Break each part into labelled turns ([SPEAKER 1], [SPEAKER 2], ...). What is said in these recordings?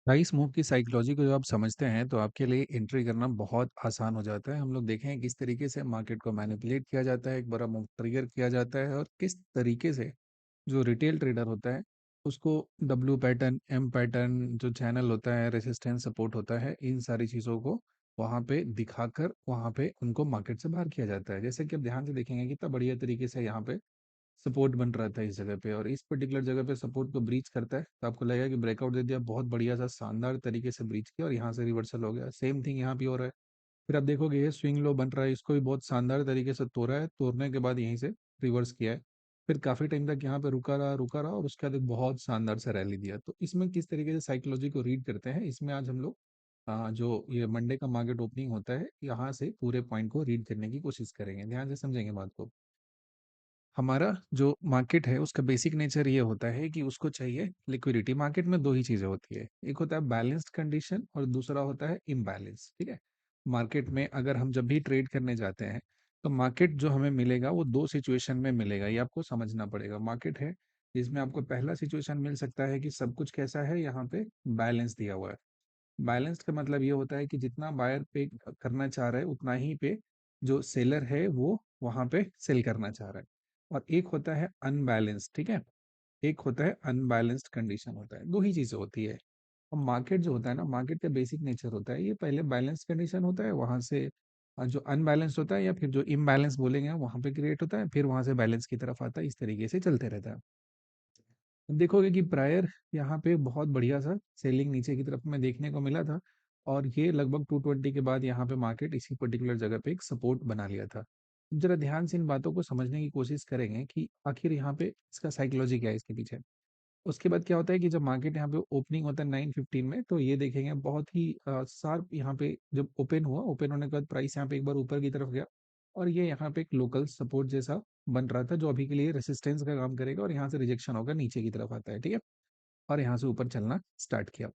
[SPEAKER 1] Price move की psychology को जब आप समझते हैं तो आपके लिए एंट्री करना बहुत आसान हो जाता है। हम लोग देखें किस तरीके से मार्केट को मैनिपुलेट किया जाता है, एक बड़ा मूव ट्रिगर किया जाता है और किस तरीके से जो रिटेल ट्रेडर होता है उसको डब्ल्यू पैटर्न, एम पैटर्न, जो चैनल होता है, रेसिस्टेंस, सपोर्ट होता है, इन सारी चीज़ों को वहाँ पे दिखाकर वहाँ पे उनको मार्केट से बाहर किया जाता है। जैसे कि आप ध्यान से देखेंगे कितना बढ़िया तरीके से यहाँ पे सपोर्ट बन रहा था इस जगह पे, और इस पर्टिकुलर जगह पे सपोर्ट को ब्रीच करता है तो आपको लगेगा कि ब्रेकआउट दे दिया, बहुत बढ़िया सा शानदार तरीके से ब्रीच किया और यहाँ से रिवर्सल हो गया। सेम थिंग यहाँ भी हो रहा है। फिर आप देखोगे ये स्विंग लो बन रहा है, इसको भी बहुत शानदार तरीके से तोड़ा है, तोड़ने के बाद यहीं से रिवर्स किया है। फिर काफी टाइम तक यहाँ पे रुका रहा और उसके बाद एक बहुत शानदार सा रैली दिया। तो इसमें किस तरीके से साइकोलॉजी को रीड करते हैं, इसमें आज हम लोग जो ये मंडे का मार्केट ओपनिंग होता है यहाँ से पूरे पॉइंट को रीड करने की कोशिश करेंगे, ध्यान से समझेंगे बात को। हमारा जो मार्केट है उसका बेसिक नेचर ये होता है कि उसको चाहिए लिक्विडिटी। मार्केट में दो ही चीजें होती है, एक होता है बैलेंस्ड कंडीशन और दूसरा होता है इम्बैलेंस। ठीक है। मार्केट में अगर हम जब भी ट्रेड करने जाते हैं तो मार्केट जो हमें मिलेगा वो दो सिचुएशन में मिलेगा, ये आपको समझना पड़ेगा। मार्केट है जिसमें आपको पहला सिचुएशन मिल सकता है कि सब कुछ कैसा है, यहाँ पे बैलेंस दिया हुआ है। बैलेंस्ड का मतलब ये होता है कि जितना बायर पे करना चाह रहा है उतना ही पे जो सेलर है वो वहां पे सेल करना चाह रहा है। और एक होता है अनबैलेंस्ड। ठीक है। एक होता है अनबैलेंस्ड कंडीशन होता है, दो ही चीजें होती है। और मार्केट जो होता है ना, मार्केट का बेसिक नेचर होता है ये पहले बैलेंस कंडीशन होता है, वहां से जो अनबैलेंस्ड होता है या फिर जो इम्बैलेंस बोलेंगे वहां पे क्रिएट होता है, फिर वहां से बैलेंस की तरफ आता है, इस तरीके से चलते रहता है। देखोगे कि प्रायर यहाँ पे बहुत बढ़िया सा सेलिंग नीचे की तरफ में देखने को मिला था, और ये लगभग 220 के बाद यहाँ पे मार्केट इसी पर्टिकुलर जगह पे एक सपोर्ट बना लिया था। जरा ध्यान से इन बातों को समझने की कोशिश करेंगे कि आखिर यहाँ पे इसका साइकोलॉजी क्या है इसके पीछे। उसके बाद क्या होता है कि जब मार्केट यहाँ पे ओपनिंग होता है 9:15 में, तो ये देखेंगे बहुत ही शार्प यहाँ पे जब ओपन हुआ, ओपन होने के बाद प्राइस यहाँ पे एक बार ऊपर की तरफ गया और ये यहाँ पे एक लोकल सपोर्ट जैसा बन रहा था जो अभी के लिए रेसिस्टेंस का काम करेगा, और यहाँ से रिजेक्शन होगा, नीचे की तरफ आता है। ठीक है। और यहाँ से ऊपर चलना स्टार्ट किया।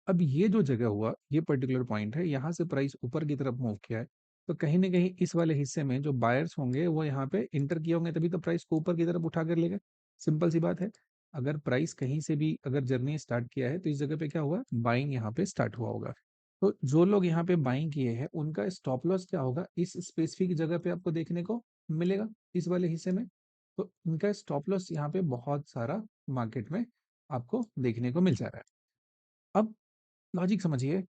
[SPEAKER 1] अब ये जो जगह हुआ, ये पर्टिकुलर पॉइंट है, यहाँ से प्राइस ऊपर की तरफ मूव किया है, तो कहीं ना कहीं इस वाले हिस्से में जो बायर्स होंगे वो यहाँ पे इंटर किए होंगे, तभी तो प्राइस को ऊपर की तरफ उठा कर ले गए। सिंपल सी बात है। अगर प्राइस कहीं से भी अगर जर्नी स्टार्ट किया है तो इस जगह पे क्या हुआ, बाइंग यहाँ पे स्टार्ट हुआ होगा। तो जो लोग यहाँ पे बाइंग किए हैं उनका स्टॉप लॉस क्या होगा इस स्पेसिफिक जगह पे आपको देखने को मिलेगा, इस वाले हिस्से में। तो इनका स्टॉप लॉस यहाँ पे बहुत सारा मार्केट में आपको देखने को मिल जा रहा है। अब लॉजिक समझिए,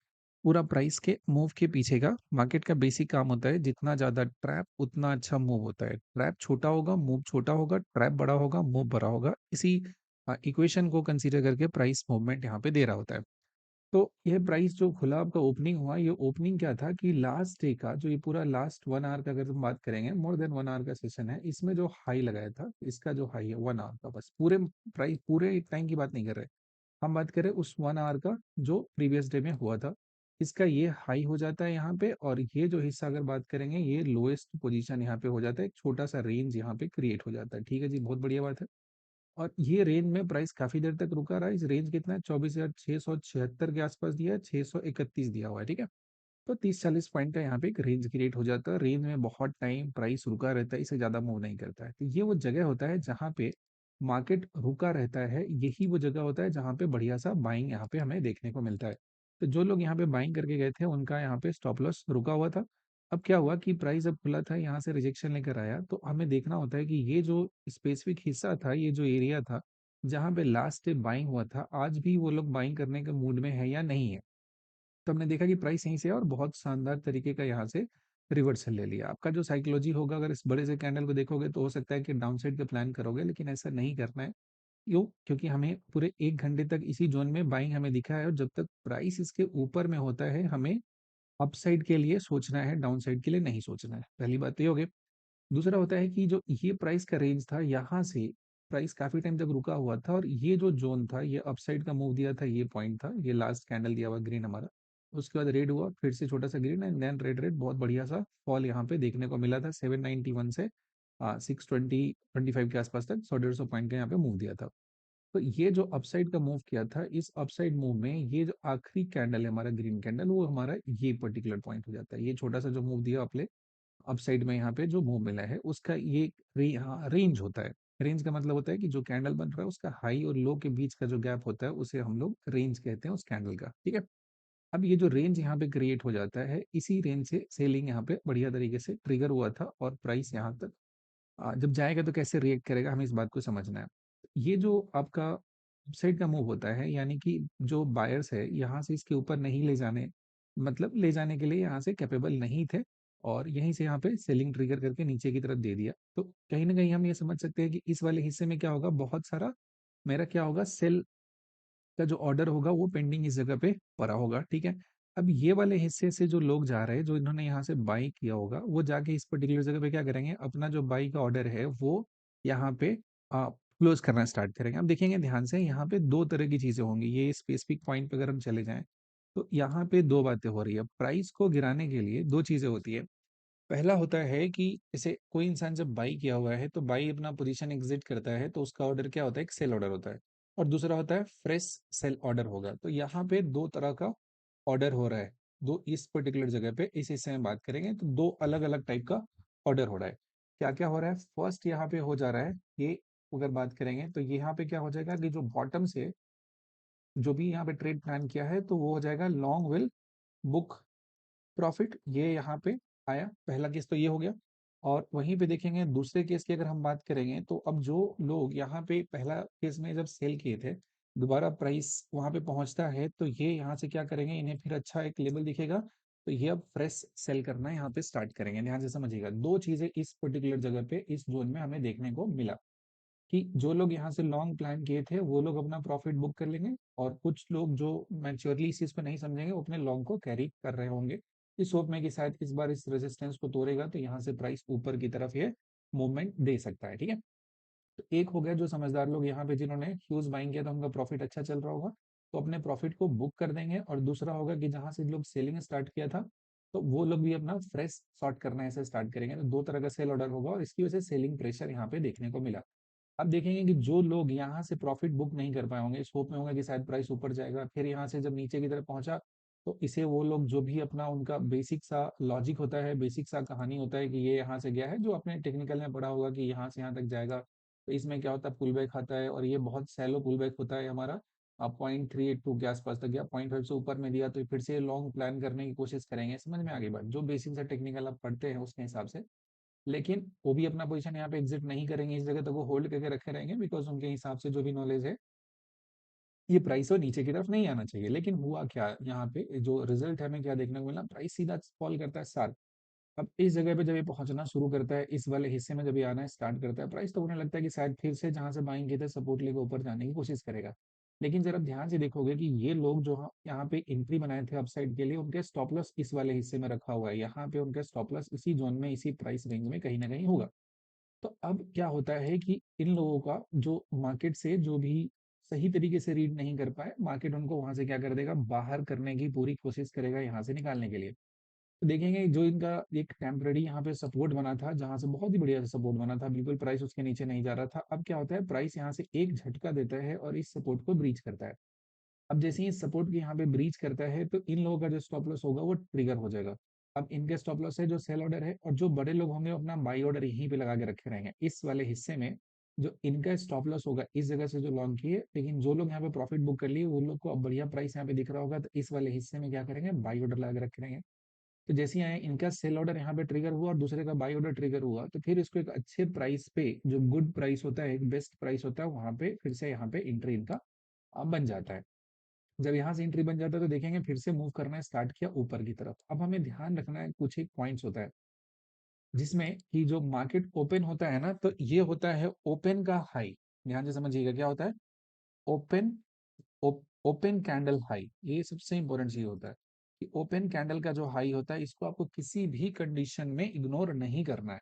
[SPEAKER 1] पूरा प्राइस के मूव के पीछे का मार्केट का बेसिक काम होता है, जितना ज्यादा ट्रैप उतना अच्छा मूव होता है। ट्रैप छोटा होगा मूव छोटा होगा, ट्रैप बड़ा होगा मूव बड़ा होगा, इसी इक्वेशन को कंसीडर करके प्राइस मूवमेंट यहाँ पे दे रहा होता है। तो यह प्राइस जो खुला आपका ओपनिंग हुआ, ये ओपनिंग क्या था कि लास्ट डे का जो ये पूरा लास्ट 1 आवर का अगर तुम बात करेंगे, मोर देन 1 आवर का सेशन है, इसमें जो हाई लगाया था, इसका जो हाई है 1 आवर का, बस पूरे प्राइस पूरे टाइम की बात नहीं कर रहे, हम बात करें उस 1 आवर का जो प्रीवियस डे में हुआ था, इसका ये हाई हो जाता है यहाँ पे, और ये जो हिस्सा अगर बात करेंगे ये लोएस्ट पोजीशन यहाँ पे हो जाता है, एक छोटा सा रेंज यहाँ पे क्रिएट हो जाता है। ठीक है जी, बहुत बढ़िया बात है। और ये रेंज में प्राइस काफी देर तक रुका रहा है। इस रेंज कितना है, 24,676 के आसपास दिया है, 631 दिया हुआ है। ठीक है। तो 30-40 पॉइंट का यहाँ पे एक रेंज क्रिएट हो जाता है, रेंज में बहुत टाइम प्राइस रुका रहता है, इससे ज्यादा मूव नहीं करता है। तो ये वो जगह होता है जहाँ पे मार्केट रुका रहता है, यही वो जगह होता है जहाँ पे बढ़िया सा बाइंग यहाँ पे हमें देखने को मिलता है। तो जो लोग यहाँ पे बाइंग करके गए थे उनका यहाँ पे स्टॉप लॉस रुका हुआ था। अब क्या हुआ कि प्राइस जब खुला था यहाँ से रिजेक्शन लेकर आया, तो हमें देखना होता है कि ये जो स्पेसिफिक हिस्सा था, ये जो एरिया था जहाँ पे लास्ट डे बाइंग हुआ था, आज भी वो लोग बाइंग करने के मूड में है या नहीं है। तो हमने देखा कि प्राइस यहीं से है और बहुत शानदार तरीके का यहाँ से रिवर्सल ले लिया। आपका जो साइकोलॉजी होगा, अगर इस बड़े से कैंडल को देखोगे तो हो सकता है कि डाउन साइड का प्लान करोगे, लेकिन ऐसा नहीं करना है। क्यों? क्योंकि हमें पूरे 1 घंटे तक इसी जोन में बाइंग हमें दिखा है, और जब तक प्राइस इसके ऊपर में होता है हमें अपसाइड के लिए सोचना है, डाउन साइड के लिए नहीं सोचना है। पहली बात तो ये हो गई। दूसरा होता है कि जो ये प्राइस का रेंज था, यहाँ से प्राइस काफी टाइम तक रुका हुआ था, और ये जो जोन था ये अपसाइड का मूव दिया था, ये पॉइंट था, ये लास्ट कैंडल दिया हुआ ग्रीन हमारा। उसके बाद रेड हुआ, फिर से छोटा सा green and then red, red बहुत बढ़िया सा फॉल यहाँ पे देखने को मिला था 791 से 620-25 के आसपास तक 100-150 पॉइंट का यहाँ पे मूव दिया था। तो ये जो अपसाइड का मूव किया था, इस अपसाइड मूव में ये जो आखिरी कैंडल है हमारा ग्रीन कैंडल, वो हमारा ये पर्टिकुलर पॉइंट हो जाता है। ये छोटा सा जो मूव दिया अपसाइड में यहाँ पे जो मूव मिला है उसका ये हाँ रेंज होता है। रेंज का मतलब होता है कि जो कैंडल बन रहा है उसका हाई और लो के बीच का जो गैप होता है उसे हम लोग रेंज कहते हैं उस कैंडल का, ठीक है। अब ये जो रेंज यहाँ पे क्रिएट हो जाता है, इसी रेंज से सेलिंग यहाँ पे बढ़िया तरीके से ट्रिगर हुआ था और प्राइस यहाँ तक जब जाएगा तो कैसे रिएक्ट करेगा, हमें इस बात को समझना है। ये जो आपका अपसाइड का मूव होता है, यानी कि जो बायर्स है यहाँ से इसके ऊपर नहीं ले जाने, मतलब ले जाने के लिए यहाँ से कैपेबल नहीं थे, और यहीं से यहाँ पे सेलिंग ट्रिगर करके नीचे की तरफ दे दिया। तो कहीं ना कहीं हम ये समझ सकते हैं कि इस वाले हिस्से में क्या होगा, बहुत सारा मेरा क्या होगा, सेल का जो ऑर्डर होगा वो पेंडिंग इस जगह पे पड़ा होगा, ठीक है। अब ये वाले हिस्से से जो लोग जा रहे हैं, जो इन्होंने यहाँ से बाई किया होगा, वो जाके इस पर्टिकुलर जगह पे क्या करेंगे, अपना जो बाई का ऑर्डर है वो यहाँ पे क्लोज करना स्टार्ट करेंगे। अब देखेंगे ध्यान से, यहाँ पे दो तरह की चीजें होंगी, ये स्पेसिफिक पॉइंट पे अगर हम चले जाएं तो यहाँ पे दो बातें हो रही है। प्राइस को गिराने के लिए दो चीजें होती है। पहला होता है कि जैसे कोई इंसान जब बाई किया हुआ है तो बाई अपना पोजीशन एग्जिट करता है तो उसका ऑर्डर क्या होता है, एक सेल ऑर्डर होता है, और दूसरा होता है फ्रेश सेल ऑर्डर होगा। तो यहाँ पे दो तरह का ऑर्डर हो रहा है, दो इस पर्टिकुलर जगह पे इस हिस्से में बात करेंगे तो दो अलग अलग टाइप का ऑर्डर हो रहा है। क्या क्या हो रहा है, फर्स्ट यहाँ पे हो जा रहा है ये, अगर बात करेंगे तो यहाँ पे क्या हो जाएगा कि जो बॉटम से जो भी यहाँ पे ट्रेड प्लान किया है तो वो हो जाएगा लॉन्ग विल बुक प्रॉफिट, ये यहाँ पे आया, पहला केस तो ये हो गया। और वहीं पे देखेंगे दूसरे केस की अगर हम बात करेंगे तो अब जो लोग यहाँ पे पहला केस में जब सेल किए थे, दोबारा प्राइस वहां पे पहुंचता है तो ये यहाँ से क्या करेंगे, इन्हें फिर अच्छा एक लेवल दिखेगा तो ये अब फ्रेश सेल करना यहाँ पे स्टार्ट करेंगे। ध्यान से समझिएगा, दो चीजें इस पर्टिकुलर जगह पे इस जोन में हमें देखने को मिला कि जो लोग यहाँ से लॉन्ग प्लान किए थे वो लोग अपना प्रॉफिट बुक कर लेंगे, और कुछ लोग जो मैच्योरली इस चीज को नहीं समझेंगे वो अपने लॉन्ग को कैरी कर रहे होंगे, इस होप में कि शायद इस बार इस रेजिस्टेंस को तोड़ेगा तो यहाँ से प्राइस ऊपर की तरफ ये मूवमेंट दे सकता है, ठीक है। तो एक हो गया जो समझदार लोग यहाँ पे जिन्होंने ह्यूज बाइंग किया था उनका प्रॉफिट अच्छा चल रहा होगा तो अपने प्रॉफिट को बुक कर देंगे, और दूसरा होगा कि जहां से लोग सेलिंग स्टार्ट किया था तो वो लोग भी अपना फ्रेश शॉर्ट करना ऐसे स्टार्ट करेंगे, तो दो तरह का सेल ऑर्डर होगा और इसकी वजह से सेलिंग प्रेशर यहाँ पे देखने को मिला। अब देखेंगे कि जो लोग यहाँ से प्रॉफिट बुक नहीं कर पाए होंगे, इस होप में होंगे कि शायद प्राइस ऊपर जाएगा, फिर यहाँ से जब नीचे की तरफ पहुंचा तो इसे वो लोग जो भी अपना उनका बेसिक सा लॉजिक होता है, बेसिक सा कहानी होता है कि ये यहाँ से गया है, जो अपने टेक्निकल में पढ़ा होगा कि यहाँ से यहाँ तक जाएगा तो इसमें क्या होता है, पुल बैक आता है, और ये बहुत सैलो पुल बैक होता है हमारा। आप 0.382 के आसपास तक गया, 0.5 से ऊपर में दिया तो फिर से लॉन्ग प्लान करने की कोशिश करेंगे। समझ में आगे बात, जो बेसिक सा टेक्निकल आप पढ़ते हैं उसके हिसाब से। लेकिन वो भी अपना पोजीशन यहाँ पे एग्जिट नहीं करेंगे, इस जगह तक वो होल्ड करके रखे रहेंगे, बिकॉज उनके हिसाब से जो भी नॉलेज है ये प्राइस और नीचे की तरफ नहीं आना चाहिए। लेकिन हुआ क्या, यहाँ पे जो रिजल्ट है हमें क्या देखने को मिला, प्राइस सीधा फॉल करता है सार। अब इस जगह पे जब ये पहुंचना शुरू करता है, इस वाले हिस्से में जब ये आना स्टार्ट करता है प्राइस, तो उन्हें लगता है कि शायद फिर से जहां से बाइंग किए थे सपोर्ट लेके ऊपर जाने की कोशिश करेगा। लेकिन जरा ध्यान से देखोगे कि ये लोग जो यहाँ पे एंट्री बनाए थे अपसाइड के लिए, उनके स्टॉप लॉस इस वाले हिस्से में रखा हुआ है, यहाँ पे उनके स्टॉप लॉस इसी जोन में इसी प्राइस रेंज में कहीं ना कहीं होगा। तो अब क्या होता है कि इन लोगों का जो मार्केट से जो भी सही तरीके से रीड नहीं कर पाए, मार्केट उनको वहां से क्या कर देगा, बाहर करने की पूरी कोशिश करेगा यहाँ से निकालने के लिए। तो देखेंगे जो इनका एक टेम्पररी यहाँ पे सपोर्ट बना था, जहां से बहुत ही बढ़िया सपोर्ट बना था, बिल्कुल प्राइस उसके नीचे नहीं जा रहा था, अब क्या होता है प्राइस यहाँ से एक झटका देता है और इस सपोर्ट को ब्रीच करता है। अब जैसे ही सपोर्ट के यहाँ पे ब्रीच करता है तो इन लोगों का जो स्टॉप लॉस होगा वो ट्रिगर हो जाएगा। अब इनके स्टॉप लॉस है जो सेल ऑर्डर है, और जो बड़े लोग होंगे वो अपना बाई ऑर्डर यहीं पे लगा के रखे रहेंगे इस वाले हिस्से में। जो इनका स्टॉप लॉस होगा इस जगह से जो लॉन्ग किए, लेकिन जो लोग यहाँ पे प्रॉफिट बुक कर लिए वो लोग को अब बढ़िया प्राइस यहाँ पे दिख रहा होगा तो इस वाले हिस्से में क्या करेंगे, बाई ऑर्डर लगा के रखे रहेंगे। तो जैसे ही आए इनका सेल ऑर्डर यहाँ पे ट्रिगर हुआ और दूसरे का बाई ऑर्डर ट्रिगर हुआ तो फिर इसको एक अच्छे प्राइस पे, जो गुड प्राइस होता है, एक बेस्ट प्राइस होता है, वहां पे फिर से यहाँ पे एंट्री इनका बन जाता है। जब यहाँ से एंट्री बन जाता है तो देखेंगे फिर से मूव करना स्टार्ट किया ऊपर की तरफ। अब हमें ध्यान रखना है, कुछ एक पॉइंट्स होता है जिसमें कि जो मार्केट ओपन होता है ना तो ये होता है ओपन का हाई। ध्यान से समझिएगा क्या होता है, ओपन ओपन कैंडल हाई, ये सबसे इंपॉर्टेंट चीज होता है कि ओपन कैंडल का जो हाई होता है इसको आपको किसी भी कंडीशन में इग्नोर नहीं करना है।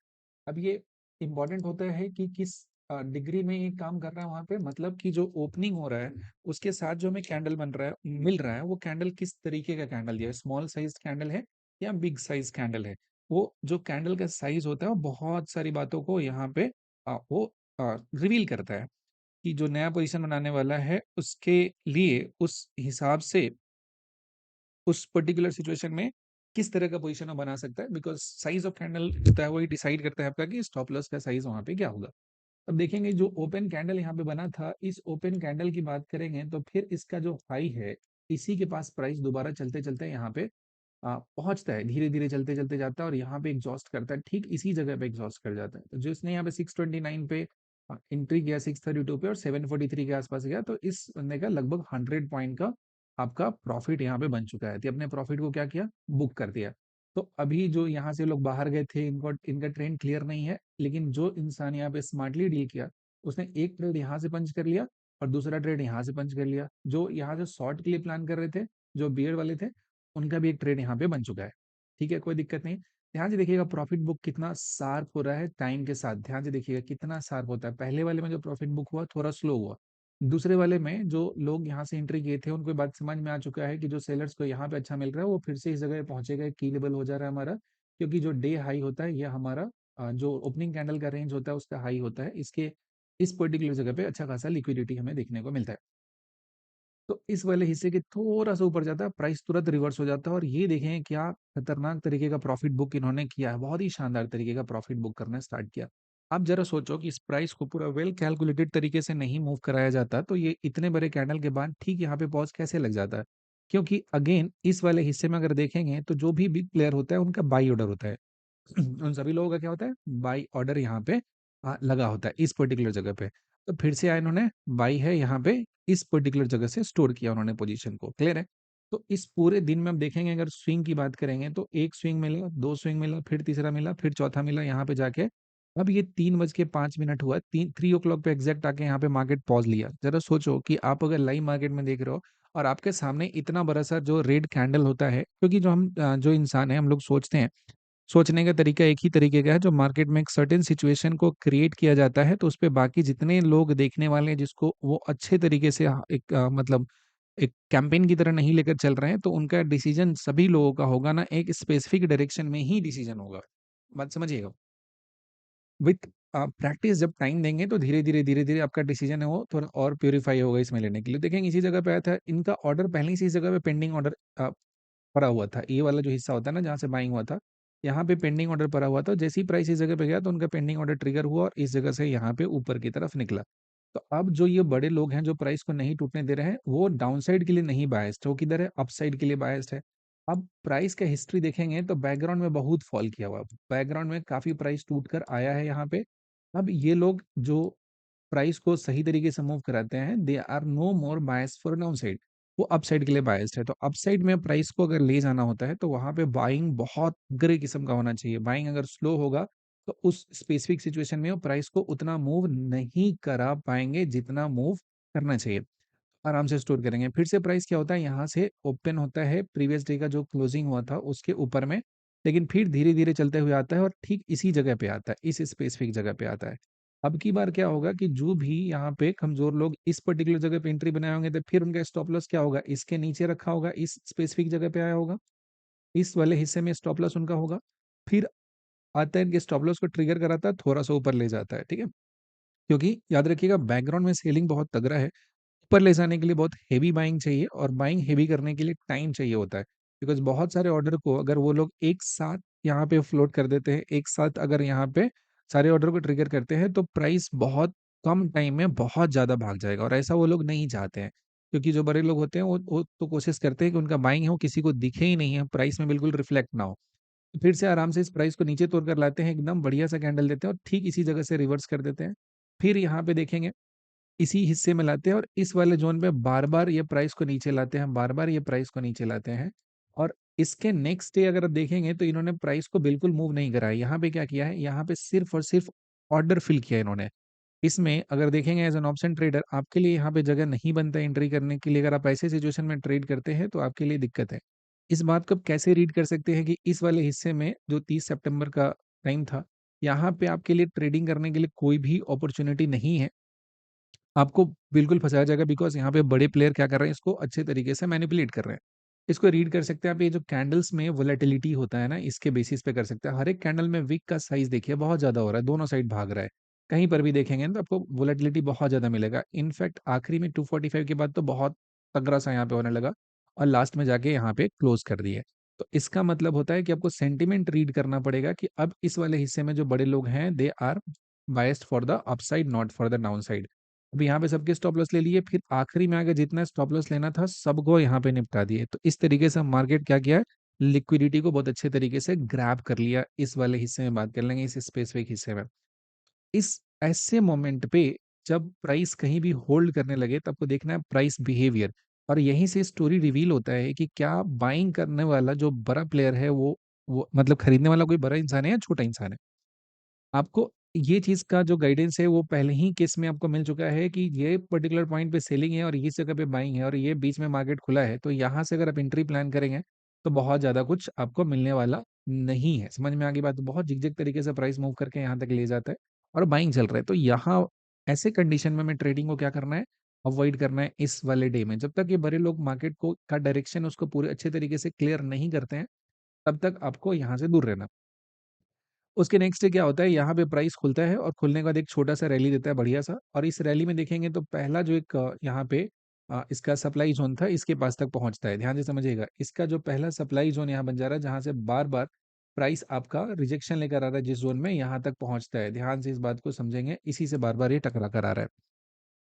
[SPEAKER 1] अब ये इंपॉर्टेंट होता है कि किस डिग्री में ये काम कर रहा है वहां पे, मतलब कि जो ओपनिंग हो रहा है उसके साथ जो हमें कैंडल बन रहा है मिल रहा है वो कैंडल किस तरीके का कैंडल दिया है, स्मॉल साइज कैंडल है या बिग साइज कैंडल है। वो जो कैंडल का साइज होता है वो बहुत सारी बातों को यहाँ पे वो रिवील करता है कि जो नया पोजीशन बनाने वाला है उसके लिए उस हिसाब से उस पर्टिकुलर सिचुएशन में किस तरह का पोजीशन वो बना सकता है, बिकॉज साइज ऑफ कैंडल होता है वही डिसाइड करता है आपका कि स्टॉप लॉस का साइज वहां पे क्या होगा। अब देखेंगे जो ओपन कैंडल यहाँ पे बना था, इस ओपन कैंडल की बात करेंगे तो फिर इसका जो हाई है, इसी के पास प्राइस दोबारा चलते चलते यहाँ पे पहुंचता है, धीरे धीरे चलते चलते जाता है और यहाँ पे एग्जॉस्ट करता है, ठीक इसी जगह पे एग्जॉस्ट कर जाता है। तो जो इसने यहाँ पे 629 पे एंट्री किया, 632 पे और 743 के आसपास गया, तो इस बंदे का लगभग 100 पॉइंट का आपका प्रॉफिट यहाँ पे बन चुका है। तो अपने प्रॉफिट को क्या किया, बुक कर दिया। तो अभी जो यहाँ से लोग बाहर गए थे, इनको इनका ट्रेंड क्लियर नहीं है, लेकिन जो इंसान यहाँ पे स्मार्टली डील किया, उसने एक ट्रेड यहाँ से पंच कर लिया और दूसरा ट्रेड यहाँ से पंच कर लिया। जो यहाँ से शॉर्ट के लिए प्लान कर रहे थे, जो बियर वाले थे, उनका भी एक ट्रेड यहाँ पे बन चुका है। ठीक है, कोई दिक्कत नहीं। ध्यान से देखिएगा प्रॉफिट बुक कितना शार्प हो रहा है टाइम के साथ, ध्यान से देखिएगा कितना शार्प होता है। पहले वाले में जो प्रॉफिट बुक हुआ थोड़ा स्लो हुआ, दूसरे वाले में जो लोग यहाँ से एंट्री किए थे उनको ये बात समझ में आ चुका है कि जो सेलर्स को यहाँ पे अच्छा मिल रहा है वो फिर से इस जगह पहुंचेगा, की लेवल हो जा रहा है हमारा। क्योंकि जो डे हाई होता है ये हमारा जो ओपनिंग कैंडल का रेंज होता है उसका हाई होता है, इसके इस पर्टिकुलर जगह पे अच्छा खासा लिक्विडिटी हमें देखने को मिलता है। तो इस वाले हिस्से के थोड़ा सा ऊपर जाता है, प्राइस तुरंत रिवर्स हो जाता है और ये देखें क्या खतरनाक तरीके का प्रॉफिट बुक इन्होंने किया है, बहुत ही शानदार तरीके का प्रॉफिट बुक करना स्टार्ट किया। आप जरा सोचो कि इस प्राइस को पूरा वेल कैलकुलेटेड तरीके से नहीं मूव कराया जाता तो ये इतने बड़े कैंडल के बाद ठीक यहाँ पे पॉज कैसे लग जाता है। क्योंकि अगेन इस वाले हिस्से में अगर देखेंगे तो जो भी बिग प्लेयर होता है उनका बाई ऑर्डर होता है। उन सभी लोगों का क्या होता है, बाई ऑर्डर यहाँ पे लगा होता है इस पर्टिकुलर जगह पे। तो फिर से आया इन्होंने, बाई है यहाँ पे, इस पर्टिकुलर जगह से स्टोर किया उन्होंने पोजीशन को, क्लियर है। तो इस पूरे दिन में हम देखेंगे अगर स्विंग की बात करेंगे तो एक स्विंग मिला, दो स्विंग मिला, फिर तीसरा मिला, फिर चौथा मिला यहाँ पे जाके। अब ये 3:05 हुआ, 3 o'clock पे एग्जैक्ट आके यहाँ पे मार्केट पॉज लिया। जरा सोचो कि आप अगर लाइव मार्केट में देख रहे हो और आपके सामने इतना बड़ा सा जो रेड कैंडल होता है, क्योंकि जो हम जो इंसान है हम लोग सोचते हैं, सोचने का तरीका एक ही तरीके का है, जो मार्केट में एक सर्टेन सिचुएशन को क्रिएट किया जाता है तो उस पे बाकी जितने लोग देखने वाले हैं जिसको वो अच्छे तरीके से एक मतलब एक कैंपेन की तरह नहीं लेकर चल रहे हैं, तो उनका डिसीजन सभी लोगों का होगा ना एक स्पेसिफिक डायरेक्शन में ही डिसीजन होगा। बात समझिएगा। विथ प्रैक्टिस जब टाइम देंगे तो धीरे धीरे आपका डिसीजन है वो थोड़ा और प्योरीफाई होगा इसमें लेने के लिए। देखेंगे इसी जगह पे आया था, इनका ऑर्डर पहले ही से इस जगह पे पेंडिंग ऑर्डर पड़ा हुआ था। ये वाला जो हिस्सा होता है ना जहाँ से बाइंग हुआ था, यहाँ पे पेंडिंग ऑर्डर पड़ा हुआ था। जैसे ही प्राइस इस जगह पे गया तो उनका पेंडिंग ऑर्डर ट्रिगर हुआ और इस जगह से यहाँ पे ऊपर की तरफ निकला। तो अब जो ये बड़े लोग हैं जो प्राइस को नहीं टूटने दे रहे हैं, वो डाउनसाइड के लिए नहीं बायस्ड, वो किधर है, अपसाइड के लिए बायस्ड है। अब प्राइस का हिस्ट्री देखेंगे तो बैकग्राउंड में बहुत फॉल किया हुआ, बैकग्राउंड में काफी प्राइस टूट कर आया है यहाँ पे। अब ये लोग जो प्राइस को सही तरीके से मूव कराते हैं, they are no more bias for down side, वो अप साइड के लिए बायस्ड है। तो अप साइड में प्राइस को अगर ले जाना होता है तो वहां पे बाइंग बहुत ग्रे किस्म का होना चाहिए। बाइंग अगर स्लो होगा तो उस स्पेसिफिक सिचुएशन में वो प्राइस को उतना मूव नहीं करा पाएंगे जितना मूव करना चाहिए। आराम से स्टोर करेंगे। फिर से प्राइस क्या होता है, यहाँ से ओपन होता है प्रीवियस डे का जो क्लोजिंग हुआ था उसके ऊपर में, लेकिन फिर धीरे धीरे चलते हुए आता है और ठीक इसी जगह पे आता है, इस स्पेसिफिक जगह पे आता है। अब की बार क्या होगा कि जो भी यहाँ पे कमजोर लोग इस पर्टिकुलर जगह पे एंट्री बनाए होंगे तो फिर उनका स्टॉप लॉस क्या होगा, इसके नीचे रखा होगा, इस स्पेसिफिक जगह पे आया होगा, इस वाले हिस्से में स्टॉप लॉस उनका होगा। फिर आता है इनके स्टॉप लॉस को ट्रिगर कराता है, थोड़ा सा ऊपर ले जाता है, ठीक है। क्योंकि याद रखिएगा बैकग्राउंड में सेलिंग बहुत तगड़ा है, ऊपर ले जाने के लिए बहुत हेवी बाइंग चाहिए और बाइंग हेवी करने के लिए टाइम चाहिए होता है। बिकॉज बहुत सारे ऑर्डर को अगर वो लोग एक साथ यहाँ पे फ्लोट कर देते हैं, एक साथ अगर यहाँ पे सारे ऑर्डर को ट्रिगर करते हैं तो प्राइस बहुत कम टाइम में बहुत ज़्यादा भाग जाएगा और ऐसा वो लोग नहीं चाहते हैं। क्योंकि जो बड़े लोग होते हैं वो तो कोशिश करते हैं कि उनका बाइंग हो किसी को दिखे ही नहीं है, प्राइस में बिल्कुल रिफ्लेक्ट ना हो। तो फिर से आराम से इस प्राइस को नीचे तोड़ कर लाते हैं, एकदम बढ़िया सा कैंडल देते हैं और ठीक इसी जगह से रिवर्स कर देते हैं। फिर यहाँ पे देखेंगे इसी हिस्से में लाते हैं और इस वाले जोन पे बार बार ये प्राइस को नीचे लाते हैं, बार बार ये प्राइस को नीचे लाते हैं। और इसके नेक्स्ट डे अगर आप देखेंगे तो इन्होंने प्राइस को बिल्कुल मूव नहीं करा है। यहाँ पे क्या किया है, यहाँ पे सिर्फ और सिर्फ ऑर्डर फिल किया है इन्होंने। इसमें अगर देखेंगे एज एन ऑप्शन ट्रेडर आपके लिए यहाँ पे जगह नहीं बनता एंट्री करने के लिए। अगर आप ऐसे सिचुएशन में ट्रेड करते हैं तो आपके लिए दिक्कत है। इस बात को आप कैसे रीड कर सकते हैं कि इस वाले हिस्से में जो 30 सितंबर का टाइम था, यहाँ पे आपके लिए ट्रेडिंग करने के लिए कोई भी अपॉर्चुनिटी नहीं है, आपको बिल्कुल फँसाया जाएगा। बिकॉज़ यहाँ पे बड़े प्लेयर क्या कर रहे हैं, इसको अच्छे तरीके से मैनिपुलेट कर रहे हैं। इसको रीड कर सकते हैं आप, ये जो कैंडल्स में वोलेटिलिटी होता है ना, इसके बेसिस पे कर सकते हैं। हर एक कैंडल में विक का साइज़ देखिए बहुत ज़्यादा हो रहा है, दोनों साइड भाग रहा है। कहीं पर भी देखेंगे ना तो आपको वोलेटिलिटी बहुत ज़्यादा मिलेगा। इनफैक्ट आखिरी में 245 के बाद तो बहुत तगड़ा-सा यहाँ पे होने लगा और लास्ट में जाके यहाँ पे क्लोज़ कर दिए। तो इसका मतलब होता है कि आपको सेंटिमेंट रीड करना पड़ेगा कि अब इस वाले हिस्से में जो बड़े लोग हैं, they are biased for the upside not for the downside. अब यहाँ पे सबके स्टॉप लॉस ले लिए, फिर आखिरी में आगे जितना स्टॉप लॉस लेना था सबको यहाँ पे निपटा दिए। तो इस तरीके से मार्केट क्या किया है, लिक्विडिटी को बहुत अच्छे तरीके से ग्रैब कर लिया। इस वाले हिस्से में बात कर लेंगे, इस स्पेसिफिक हिस्से में। इस ऐसे मोमेंट पे जब प्राइस कहीं भी होल्ड करने लगे, तब को देखना है प्राइस बिहेवियर। और यहीं से स्टोरी रिवील होता है कि क्या बाइंग करने वाला जो बड़ा प्लेयर है वो मतलब खरीदने वाला कोई बड़ा इंसान है या छोटा इंसान है। आपको ये चीज़ का जो गाइडेंस है वो पहले ही केस में आपको मिल चुका है कि ये पर्टिकुलर पॉइंट पे सेलिंग है और ये जगह पे बाइंग है और ये बीच में मार्केट खुला है। तो यहाँ से अगर आप एंट्री प्लान करेंगे तो बहुत ज़्यादा कुछ आपको मिलने वाला नहीं है। समझ में आ गई बात। तो बहुत झिकझक तरीके से प्राइस मूव करके यहाँ तक ले जाता है और बाइंग चल रहा है। तो यहाँ ऐसे कंडीशन में हमें ट्रेडिंग को क्या करना है, अवॉइड करना है इस वाले डे में। जब तक ये बड़े लोग मार्केट को का डायरेक्शन उसको पूरे अच्छे तरीके से क्लियर नहीं करते हैं, तब तक आपको यहाँ से दूर रहना। उसके नेक्स्ट डे क्या होता है, यहाँ पे प्राइस खुलता है और खुलने के बाद एक छोटा सा रैली देता है बढ़िया सा। और इस रैली में देखेंगे तो पहला जो एक यहाँ पे इसका सप्लाई जोन था, इसके पास तक पहुंचता है। ध्यान से समझिएगा, इसका जो पहला सप्लाई जोन यहाँ बन जा रहा है, जहां से बार बार प्राइस आपका रिजेक्शन लेकर आ रहा है, जिस जोन में यहाँ तक पहुंचता है। ध्यान से इस बात को समझेंगे, इसी से बार बार ये टकरा कर आ रहा है।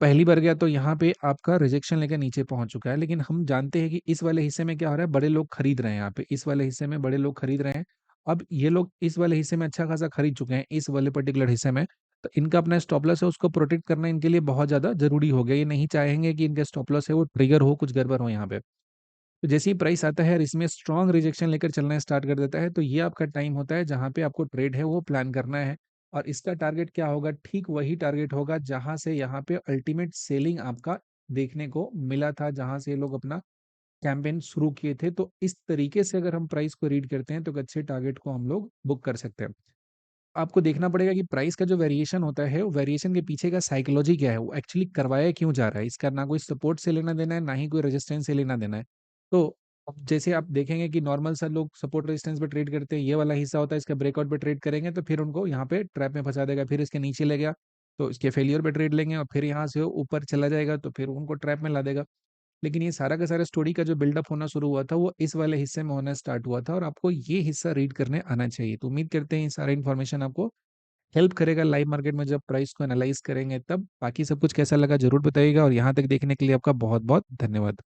[SPEAKER 1] पहली बार गया तो यहाँ पे आपका रिजेक्शन लेकर नीचे पहुंच चुका है, लेकिन हम जानते हैं कि इस वाले हिस्से में क्या हो रहा है, बड़े लोग खरीद रहे हैं। यहाँ पे इस वाले हिस्से में बड़े लोग खरीद रहे हैं। अब ये लोग इस वाले हिस्से में अच्छा खासा खरीद चुके हैं, इस वाले पर्टिकुलर हिस्से में। तो इनका अपना स्टॉप लॉस है, उसको प्रोटेक्ट करना इनके लिए बहुत ज्यादा जरूरी हो गया। ये नहीं चाहेंगे कि इनका स्टॉप लॉस है वो ट्रिगर हो, कुछ गड़बड़ हो यहाँ पे। तो जैसे ही प्राइस आता है और इसमें स्ट्रॉन्ग रिजेक्शन लेकर चलना स्टार्ट कर देता है, तो ये आपका टाइम होता है जहां पे आपको ट्रेड है वो प्लान करना है। और इसका टारगेट क्या होगा, ठीक वही टारगेट होगा जहां से यहाँ पे अल्टीमेट सेलिंग आपका देखने को मिला था, जहां से ये लोग अपना कैंपेन शुरू किए थे। तो इस तरीके से अगर हम प्राइस को रीड करते हैं तो एक अच्छे टारगेट को हम लोग बुक कर सकते हैं। आपको देखना पड़ेगा कि प्राइस का जो वेरिएशन होता है, वो वेरिएशन के पीछे का साइकोलॉजी क्या है, वो एक्चुअली करवाया क्यों जा रहा है। इसका ना कोई सपोर्ट से लेना देना है, ना ही कोई रेजिस्टेंस से लेना देना है। तो अब जैसे आप देखेंगे कि नॉर्मल सा लोग सपोर्ट रेजिस्टेंस पे ट्रेड करते हैं, ये वाला हिस्सा होता है इसका ब्रेकआउट पे ट्रेड करेंगे तो फिर उनको यहाँ पे ट्रैप में फंसा देगा। फिर इसके नीचे ले गया तो इसके फेलियर पे ट्रेड लेंगे, और फिर यहाँ से वो ऊपर चला जाएगा तो फिर उनको ट्रैप में ला देगा। लेकिन ये सारा का सारा स्टोरी का जो बिल्डअप होना शुरू हुआ था, वो इस वाले हिस्से में होना स्टार्ट हुआ था, और आपको ये हिस्सा रीड करने आना चाहिए। तो उम्मीद करते हैं ये सारा इन्फॉर्मेशन आपको हेल्प करेगा लाइव मार्केट में जब प्राइस को एनालाइज करेंगे तब। बाकी सब कुछ कैसा लगा जरूर बताइएगा, और यहाँ तक देखने के लिए आपका बहुत बहुत धन्यवाद।